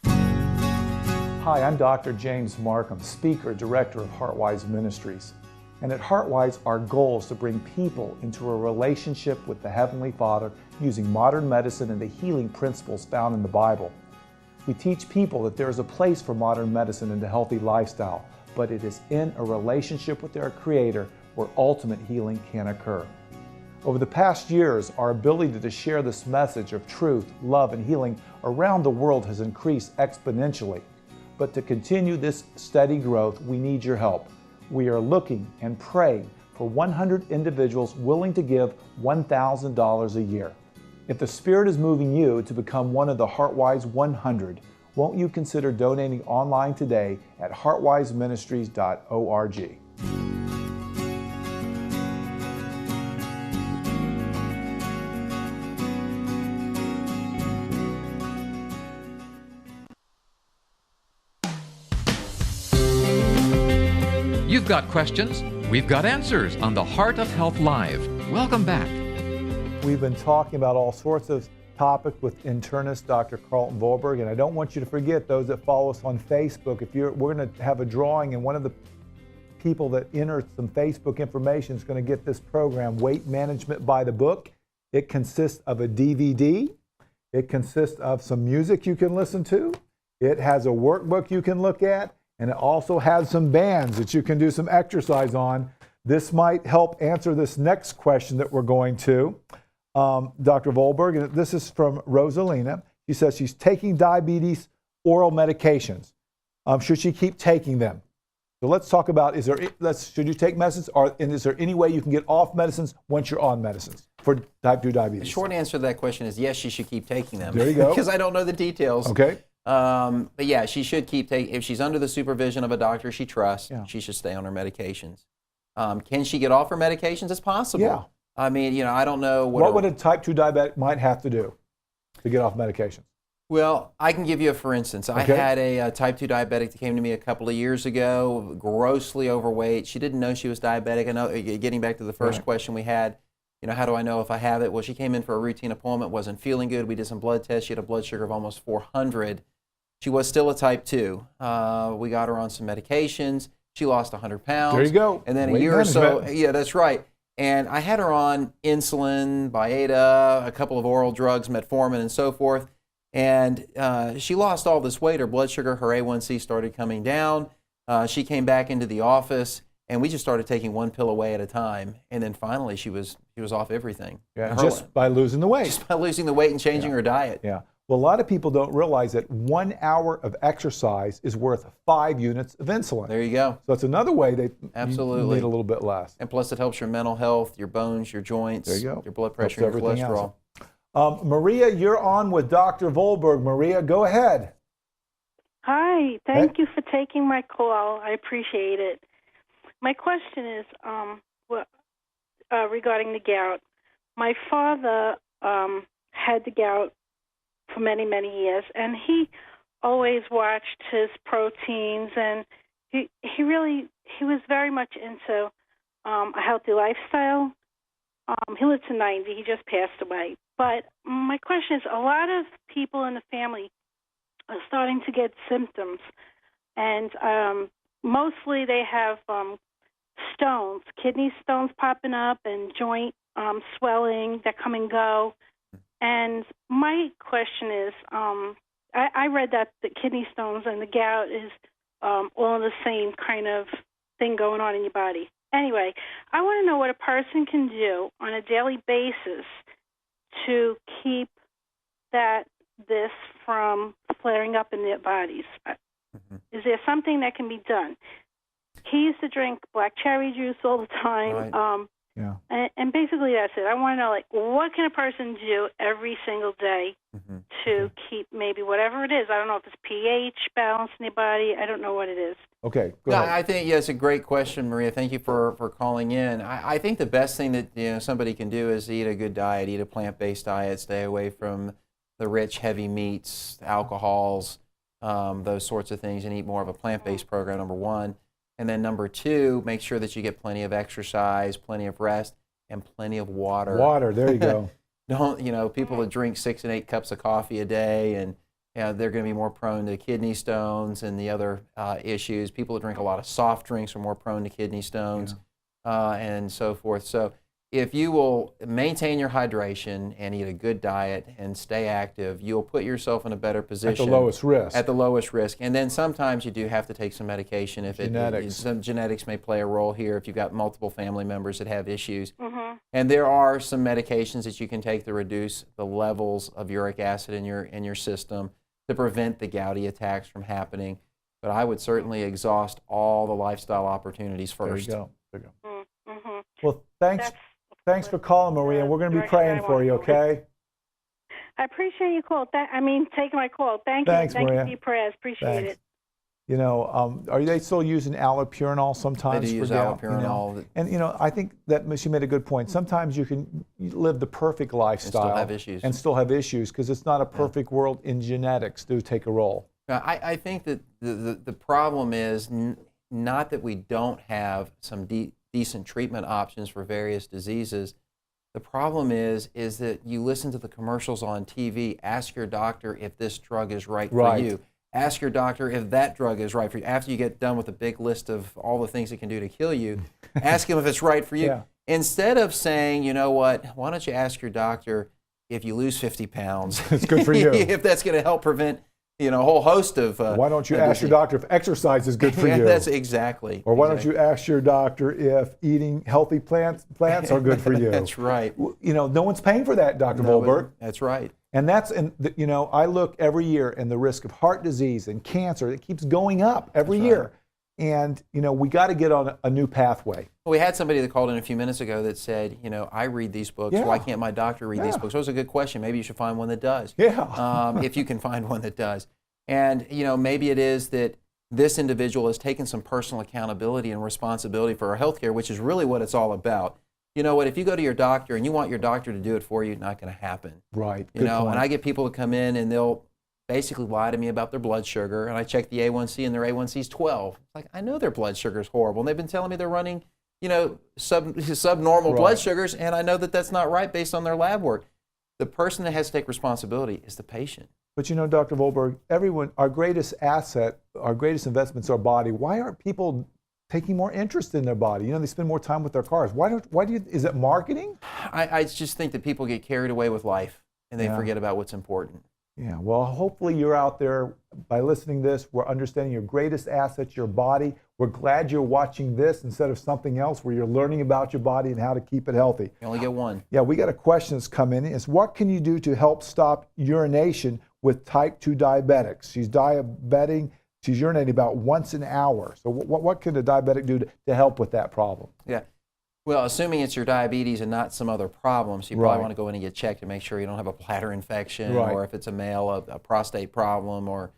Hi, I'm Dr. James Marcum, speaker, director of Heartwise Ministries. And at Heartwise, our goal is to bring people into a relationship with the Heavenly Father using modern medicine and the healing principles found in the Bible. We teach people that there is a place for modern medicine and a healthy lifestyle, but it is in a relationship with their Creator where ultimate healing can occur. Over the past years, our ability to share this message of truth, love, and healing around the world has increased exponentially. But to continue this steady growth, we need your help. We are looking and praying for 100 individuals willing to give $1,000 a year. If the Spirit is moving you to become one of the Heartwise 100, won't you consider donating online today at heartwiseministries.org. You've got questions, we've got answers on the Heart of Health Live. Welcome back. We've been talking about all sorts of topics with internist Dr. Carlton Vollberg, and I don't want you to forget those that follow us on Facebook. We're going to have a drawing, and one of the people that enters some Facebook information is going to get this program, Weight Management by the Book. It consists of a DVD. It consists of some music you can listen to. It has a workbook you can look at. And it also has some bands that you can do some exercise on. This might help answer this next question that we're going to. Dr. Vollberg, and this is from Rosalina. She says she's taking diabetes oral medications. Should she keep taking them? So let's talk about, should you take medicines, and is there any way you can get off medicines once you're on medicines for type 2 diabetes? The short answer to that question is yes, she should keep taking them. There you go. Because I don't know the details. Okay. But yeah, she should keep taking, if she's under the supervision of a doctor she trusts, she should stay on her medications. Can she get off her medications? It's possible. Yeah. I mean, I don't know what would a type 2 diabetic might have to do to get off medications? Well, I can give you a for instance. I had a type 2 diabetic that came to me a couple of years ago, grossly overweight. She didn't know she was diabetic. I know, getting back to the first question we had, how do I know if I have it? Well, she came in for a routine appointment, wasn't feeling good. We did some blood tests. She had a blood sugar of almost 400. She was still a type 2. We got her on some medications. She lost 100 pounds. There you go. And then a year or so, yeah, that's right. And I had her on insulin, Byetta, a couple of oral drugs, metformin, and so forth. And she lost all this weight. Her blood sugar, her A1C started coming down. She came back into the office, and we just started taking one pill away at a time. And then finally, she was off everything. Yeah, just by losing the weight. Just by losing the weight and changing her diet. Yeah. Well, a lot of people don't realize that 1 hour of exercise is worth 5 units of insulin. There you go. So it's another way they absolutely need a little bit less. And plus it helps your mental health, your bones, your joints, there you go. Your blood pressure, and your cholesterol. Maria, you're on with Dr. Vollberg. Maria, go ahead. Hi. Thank you for taking my call. I appreciate it. My question is regarding the gout. My father had the gout for many, many years, and he always watched his proteins, and he was very much into a healthy lifestyle. He lived to 90. He just passed away. But my question is, a lot of people in the family are starting to get symptoms, and mostly they have stones, kidney stones popping up, and joint swelling that come and go. And my question is, I read that the kidney stones and the gout is all the same kind of thing going on in your body. Anyway, I want to know what a person can do on a daily basis to keep this from flaring up in their bodies. Is there something that can be done? He used to drink black cherry juice all the time. Right. Yeah. And basically that's it. I want to know, like, what can a person do every single day to keep maybe whatever it is. I don't know if it's pH, balance in the body. I don't know what it is. Okay, go No, ahead. I think, it's a great question, Maria. Thank you for calling in. I think the best thing that somebody can do is eat a good diet, eat a plant-based diet, stay away from the rich, heavy meats, alcohols, those sorts of things, and eat more of a plant-based program, number one. And then number two, make sure that you get plenty of exercise, plenty of rest, and plenty of water. Water, there you go. Don't, people that drink 6 and 8 cups of coffee a day, and they're going to be more prone to kidney stones and the other issues. People that drink a lot of soft drinks are more prone to kidney stones and so forth. So if you will maintain your hydration and eat a good diet and stay active, you'll put yourself in a better position. At the lowest risk. At the lowest risk. And then sometimes you do have to take some medication. If some genetics may play a role here if you've got multiple family members that have issues. And there are some medications that you can take to reduce the levels of uric acid in your system to prevent the gouty attacks from happening. But I would certainly exhaust all the lifestyle opportunities first. There you go. Well, thanks for calling, Maria. We're going to be praying for you, okay? I appreciate your call. Taking my call. Thank Thanks, you. Thank Maria. you for your prayers. Appreciate it. You know, are they still using allopurinol sometimes? They do use gout, allopurinol. And, I think that she made a good point. Sometimes you can live the perfect lifestyle. And still have issues. Because it's not a perfect world, in genetics do take a role. I think that the problem is not that we don't have some decent treatment options for various diseases. The problem is that you listen to the commercials on TV, ask your doctor if this drug is right for you. Ask your doctor if that drug is right for you. After you get done with a big list of all the things it can do to kill you, ask him if it's right for you. Instead of saying, you know what, why don't you ask your doctor if you lose 50 pounds? It's good for you. If that's going to help prevent a whole host of why don't you ask your doctor if exercise is good for you? That's exactly. Or why don't you ask your doctor if eating healthy plants are good for you? That's right. No one's paying for that, Dr. Vollberg. That's right. And I look every year, and the risk of heart disease and cancer, it keeps going up every year. And, we got to get on a new pathway. Well, we had somebody that called in a few minutes ago that said, I read these books. Why can't my doctor read these books? That was a good question. Maybe you should find one that does. If you can find one that does. And, maybe it is that this individual has taken some personal accountability and responsibility for our health care, which is really what it's all about. You know what, if you go to your doctor and you want your doctor to do it for you, it's not going to happen. Right. And I get people to come in and they'll basically lie to me about their blood sugar, and I check the A1C and their A1C is 12. It's like, I know their blood sugar is horrible, and they've been telling me they're running, subnormal blood sugars, and I know that that's not right based on their lab work. The person that has to take responsibility is the patient. But Dr. Vollberg, our greatest asset, our greatest investment's our body. Why aren't people taking more interest in their body? They spend more time with their cars. Is it marketing? I just think that people get carried away with life and they forget about what's important. Yeah, well, hopefully you're out there by listening to this. We're understanding your greatest asset's your body. We're glad you're watching this instead of something else where you're learning about your body and how to keep it healthy. You only get one. Yeah, we got a question that's come in. It's what can you do to help stop urination with type 2 diabetics? She's diabetic. She's urinating about once an hour. So what can a diabetic do to help with that problem? Yeah. Well, assuming it's your diabetes and not some other problems, you probably want to go in and get checked to make sure you don't have a bladder infection, or if it's a male, a prostate problem, or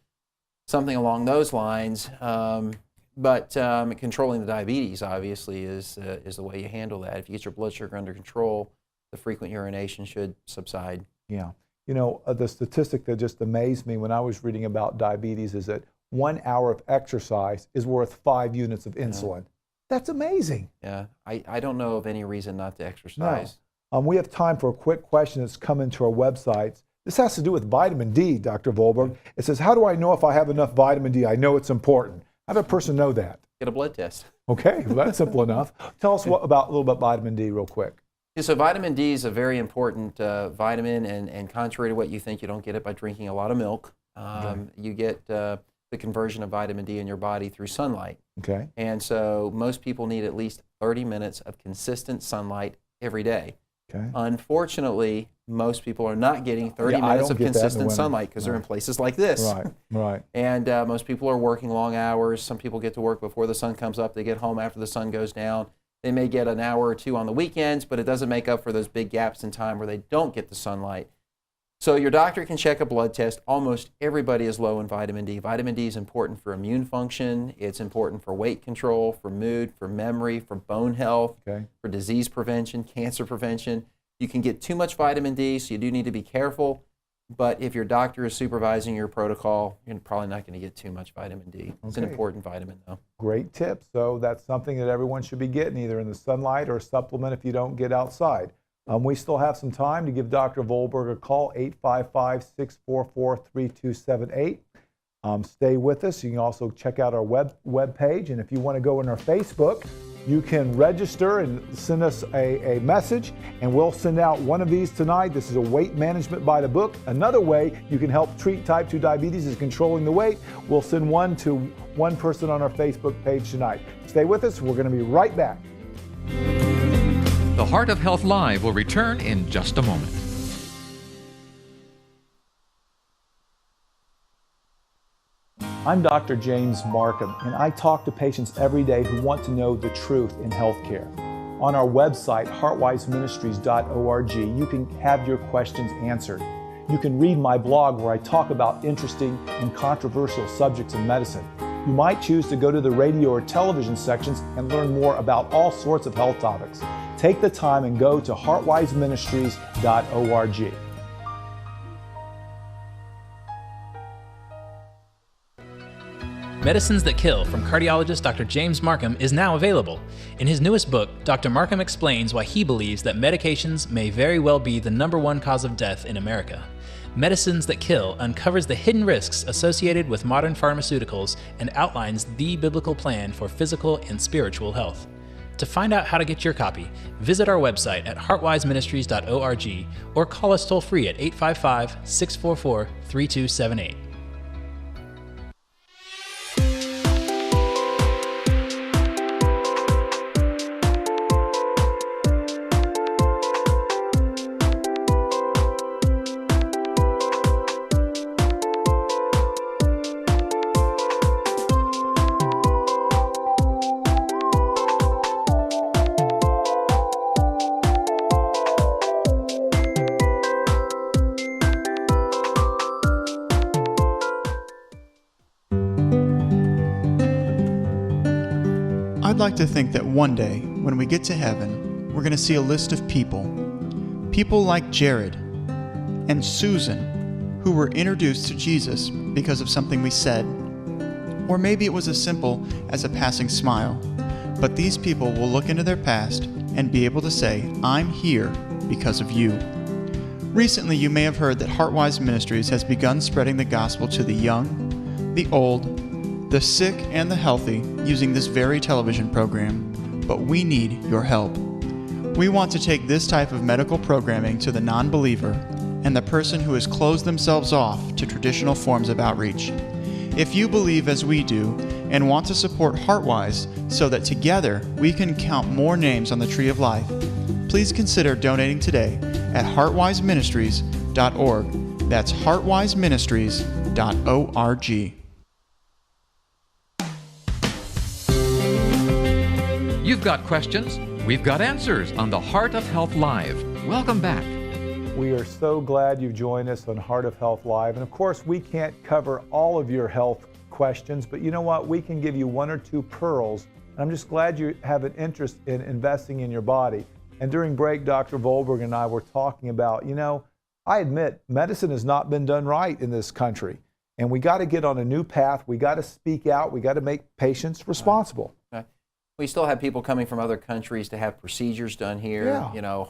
something along those lines. But controlling the diabetes, obviously, is the way you handle that. If you get your blood sugar under control, the frequent urination should subside. Yeah. The statistic that just amazed me when I was reading about diabetes is that 1 hour of exercise is worth 5 units of insulin. That's amazing. Yeah, I don't know of any reason not to exercise. No. We have time for a quick question that's come into our websites. This has to do with vitamin D, Dr. Vollberg. It says, how do I know if I have enough vitamin D? I know it's important. How does a person know that? Get a blood test. Okay, well, that's simple enough. Tell us a little about vitamin D real quick. Yeah, so vitamin D is a very important vitamin, and contrary to what you think, you don't get it by drinking a lot of milk. You get the conversion of vitamin D in your body through sunlight. Okay. And so most people need at least 30 minutes of consistent sunlight every day. Okay. Unfortunately, most people are not getting 30 minutes of consistent sunlight because they're in places like this. Right. And most people are working long hours. Some people get to work before the sun comes up. They get home after the sun goes down. They may get an hour or two on the weekends, but it doesn't make up for those big gaps in time where they don't get the sunlight. So your doctor can check a blood test. Almost everybody is low in vitamin D. Vitamin D is important for immune function. It's important for weight control, for mood, for memory, for bone health, for disease prevention, cancer prevention. You can get too much vitamin D, so you do need to be careful. But if your doctor is supervising your protocol, you're probably not going to get too much vitamin D. It's an important vitamin, though. Great tip. So that's something that everyone should be getting, either in the sunlight or a supplement if you don't get outside. We still have some time to give Dr. Vollberg a call, 855-644-3278. Stay with us. You can also check out our web page, and if you want to go in our Facebook, you can register and send us a message, and we'll send out one of these tonight. This is a weight management by the book. Another way you can help treat type 2 diabetes is controlling the weight. We'll send one to one person on our Facebook page tonight. Stay with us. We're going to be right back. The Heart of Health Live will return in just a moment. I'm Dr. James Marcum, and I talk to patients every day who want to know the truth in healthcare. On our website, heartwiseministries.org, you can have your questions answered. You can read my blog where I talk about interesting and controversial subjects in medicine. You might choose to go to the radio or television sections and learn more about all sorts of health topics. Take the time and go to heartwiseministries.org. Medicines That Kill from cardiologist Dr. James Marcum is now available. In his newest book, Dr. Marcum explains why he believes that medications may very well be the #1 cause of death in America. Medicines That Kill uncovers the hidden risks associated with modern pharmaceuticals and outlines the biblical plan for physical and spiritual health. To find out how to get your copy, visit our website at heartwiseministries.org or call us toll-free at 855-644-3278. I'd like to think that one day, when we get to heaven, we're going to see a list of people like Jared and Susan, who were introduced to Jesus because of something we said. Or maybe it was as simple as a passing smile. But these people will look into their past and be able to say, I'm here because of you. Recently, you may have heard that Heartwise Ministries has begun spreading the gospel to the young, the old, the sick, and the healthy using this very television program. But we need your help. We want to take this type of medical programming to the non-believer and the person who has closed themselves off to traditional forms of outreach. If you believe as we do and want to support Heartwise so that together we can count more names on the Tree of Life, please consider donating today at heartwiseministries.org. That's heartwiseministries.org. You've got questions, we've got answers on the Heart of Health Live. Welcome back. We are so glad you've joined us on Heart of Health Live. And of course, we can't cover all of your health questions, but you know what? We can give you one or two pearls. And I'm just glad you have an interest in investing in your body. And during break, Dr. Vollberg and I were talking about, I admit medicine has not been done right in this country. And we got to get on a new path. We got to speak out. We got to make patients responsible. We still have people coming from other countries to have procedures done here,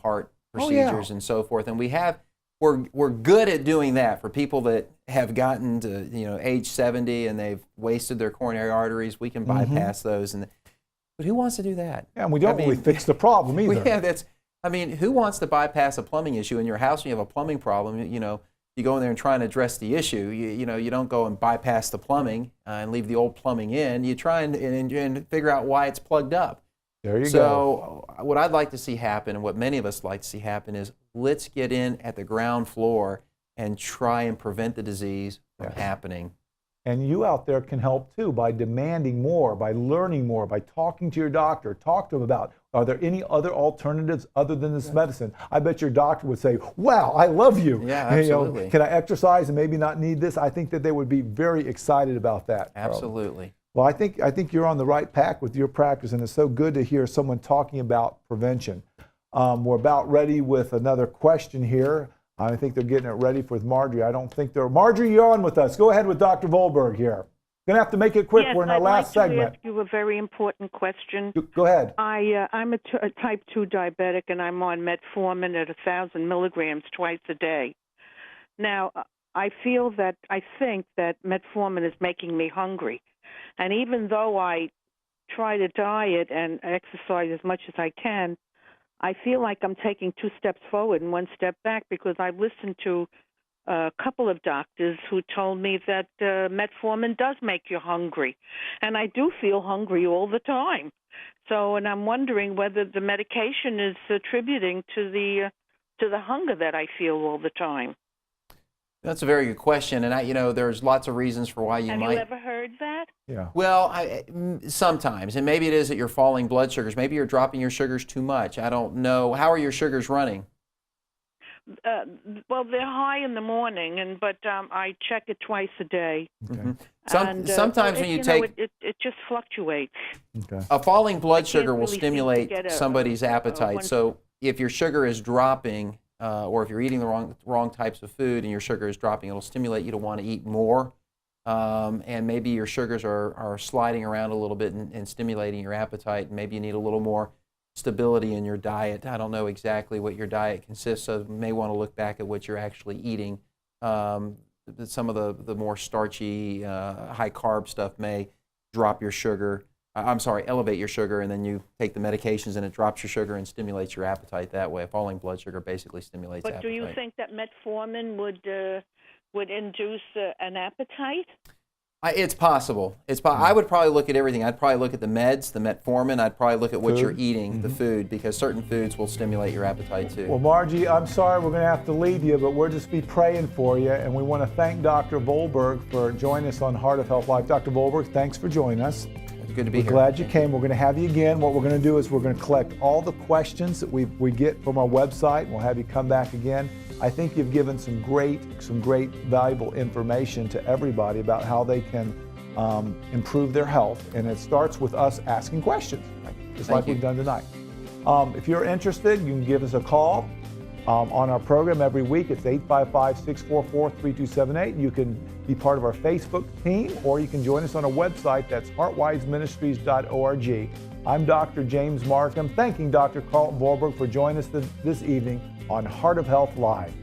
heart procedures and so forth. And we're good at doing that for people that have gotten to, age 70 and they've wasted their coronary arteries. We can bypass those. But who wants to do that? Yeah, and we don't really fix the problem either. Who wants to bypass a plumbing issue in your house when you have a plumbing problem? You go in there and try and address the issue. You don't go and bypass the plumbing and leave the old plumbing in. You try and figure out why it's plugged up. There you go. So what I'd like to see happen, and what many of us like to see happen, is let's get in at the ground floor and try and prevent the disease from happening. And you out there can help too by demanding more, by learning more, by talking to your doctor. Talk to them about Are there any other alternatives other than this medicine? I bet your doctor would say, wow, I love you. Yeah, absolutely. You know, can I exercise and maybe not need this? I think that they would be very excited about that. Absolutely. Well, I think you're on the right path with your practice, and it's so good to hear someone talking about prevention. We're about ready with another question here. I think they're getting it ready for Marjorie. I don't think they're... Marjorie, you're on with us. Go ahead with Dr. Vollberg here. Going to have to make it quick. Yes, We're in our last segment. I'd like to ask you a very important question. Go ahead. I'm a type 2 diabetic, and I'm on metformin at 1,000 milligrams twice a day. Now, I think that metformin is making me hungry. And even though I try to diet and exercise as much as I can, I feel like I'm taking 2 steps forward and 1 step back, because I've listened to a couple of doctors who told me that metformin does make you hungry. And I do feel hungry all the time. And I'm wondering whether the medication is attributing to the hunger that I feel all the time. That's a very good question, and there's lots of reasons for why you might. Have you ever heard that? Yeah. Well, sometimes, and maybe it is that you're falling blood sugars. Maybe you're dropping your sugars too much. I don't know. How are your sugars running? Well, they're high in the morning, but I check it twice a day. Okay. Sometimes when you take it just fluctuates. Okay. A falling blood sugar will really stimulate somebody's appetite. So if your sugar is dropping, or if you're eating the wrong types of food and your sugar is dropping, it'll stimulate you to want to eat more. And maybe your sugars are sliding around a little bit and stimulating your appetite. Maybe you need a little more stability in your diet. I don't know exactly what your diet consists of. You may want to look back at what you're actually eating. Some of the more starchy, high carb stuff may drop your sugar. Elevate your sugar, and then you take the medications and it drops your sugar and stimulates your appetite that way. Falling blood sugar basically stimulates appetite. But do you think that metformin would induce an appetite? It's possible. I would probably look at everything. I'd probably look at the meds, the metformin. I'd probably look at what you're eating, the food, because certain foods will stimulate your appetite too. Well, Margie, I'm sorry we're going to have to leave you, but we'll just be praying for you. And we want to thank Dr. Vollberg for joining us on Heart of Health Live. Dr. Vollberg, thanks for joining us. Good to be here. We're glad you came. We're going to have you again. What we're going to do is we're going to collect all the questions that we get from our website, and we'll have you come back again. I think you've given some great valuable information to everybody about how they can improve their health, and it starts with us asking questions, just like we've done tonight. If you're interested, you can give us a call on our program every week. It's 855-644-3278. You can be part of our Facebook team, or you can join us on our website. That's heartwiseministries.org. I'm Dr. James Marcum, thanking Dr. Carlton Vollberg for joining us this evening on Heart of Health Live.